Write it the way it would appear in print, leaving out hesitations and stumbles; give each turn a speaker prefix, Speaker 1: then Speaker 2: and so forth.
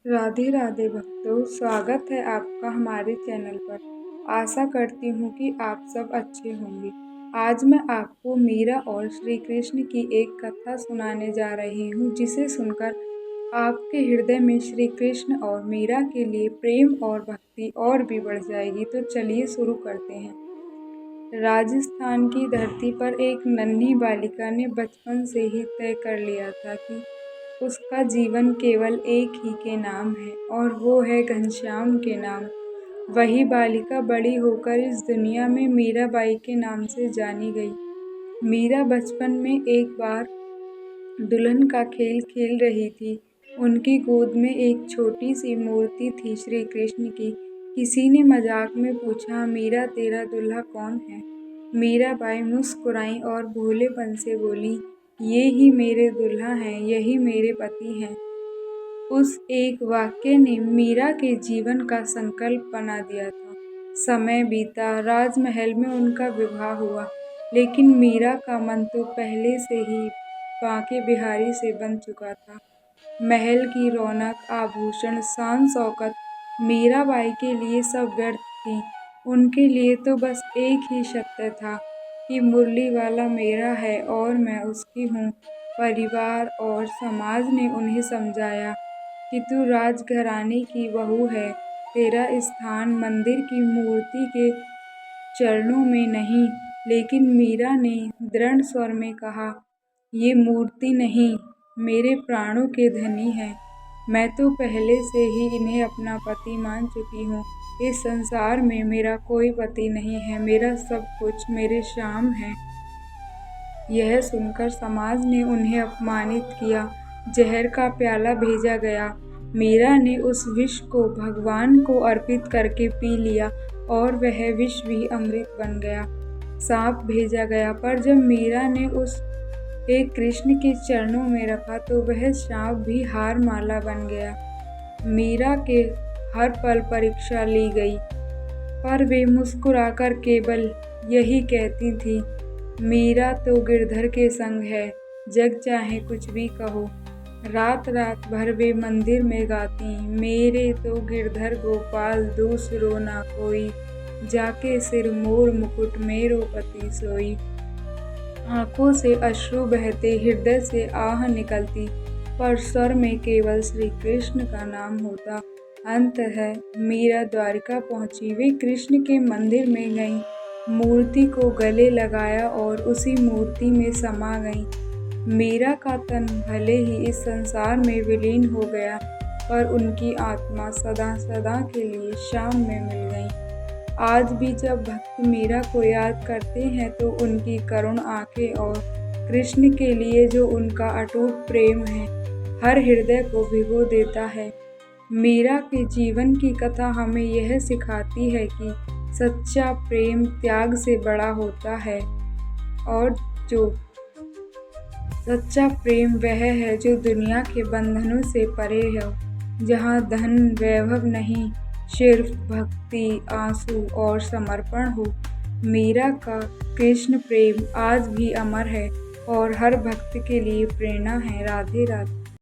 Speaker 1: राधे राधे भक्तों, स्वागत है आपका हमारे चैनल पर। आशा करती हूँ कि आप सब अच्छे होंगे। आज मैं आपको मीरा और श्री कृष्ण की एक कथा सुनाने जा रही हूँ, जिसे सुनकर आपके हृदय में श्री कृष्ण और मीरा के लिए प्रेम और भक्ति और भी बढ़ जाएगी। तो चलिए शुरू करते हैं। राजस्थान की धरती पर एक नन्ही बालिका ने बचपन से ही तय कर लिया था कि उसका जीवन केवल एक ही के नाम है, और वो है घनश्याम के नाम। वही बालिका बड़ी होकर इस दुनिया में मीराबाई के नाम से जानी गई। मीरा बचपन में एक बार दुल्हन का खेल खेल रही थी। उनकी गोद में एक छोटी सी मूर्ति थी श्री कृष्ण की। किसी ने मजाक में पूछा, मीरा तेरा दूल्हा कौन है? मीराबाई मुस्कुराई और भोलेपन से बोली, ये ही मेरे दूल्हा हैं, यही मेरे पति हैं। उस एक वाक्य ने मीरा के जीवन का संकल्प बना दिया था। समय बीता, राजमहल में उनका विवाह हुआ, लेकिन मीरा का मन तो पहले से ही बांके बिहारी से बन चुका था। महल की रौनक, आभूषण, शान शौकत मीराबाई के लिए सब व्यर्थ थी। उनके लिए तो बस एक ही सत्य था कि मुरली वाला मेरा है और मैं उसकी हूँ। परिवार और समाज ने उन्हें समझाया कि तू राजघराने की बहू है, तेरा स्थान मंदिर की मूर्ति के चरणों में नहीं। लेकिन मीरा ने दृढ़ स्वर में कहा, ये मूर्ति नहीं, मेरे प्राणों के धनी हैं। मैं तो पहले से ही इन्हें अपना पति मान चुकी हूँ। इस संसार में मेरा कोई पति नहीं है, मेरा सब कुछ मेरे श्याम है। यह सुनकर समाज ने उन्हें अपमानित किया। जहर का प्याला भेजा गया। मीरा ने उस विष को भगवान को अर्पित करके पी लिया और वह विष भी अमृत बन गया। सांप भेजा गया, पर जब मीरा ने उस एक कृष्ण के चरणों में रखा तो वह सांप भी हार माला बन गया। मीरा के हर पल परीक्षा ली गई, पर वे मुस्कुराकर केवल यही कहती थी, मीरा तो गिरधर के संग है, जग चाहे कुछ भी कहो। रात रात भर वे मंदिर में गाती, मेरे तो गिरधर गोपाल दूसरो ना कोई, जाके सिर मोर मुकुट मेरो पति सोई। आंखों से अश्रु बहते, हृदय से आह निकलती, पर स्वर में केवल श्री कृष्ण का नाम होता। अंत है मीरा द्वारिका पहुंची। वे कृष्ण के मंदिर में गईं, मूर्ति को गले लगाया और उसी मूर्ति में समा गईं। मीरा का तन भले ही इस संसार में विलीन हो गया, पर उनकी आत्मा सदा सदा के लिए श्याम में मिल गई। आज भी जब भक्त मीरा को याद करते हैं तो उनकी करुण आंखें और कृष्ण के लिए जो उनका अटूट प्रेम है, हर हृदय को भिगो देता है। मीरा के जीवन की कथा हमें यह सिखाती है कि सच्चा प्रेम त्याग से बड़ा होता है, और जो सच्चा प्रेम वह है जो दुनिया के बंधनों से परे है, जहाँ धन वैभव नहीं, सिर्फ भक्ति, आंसू और समर्पण हो। मीरा का कृष्ण प्रेम आज भी अमर है और हर भक्त के लिए प्रेरणा है। राधे राधे।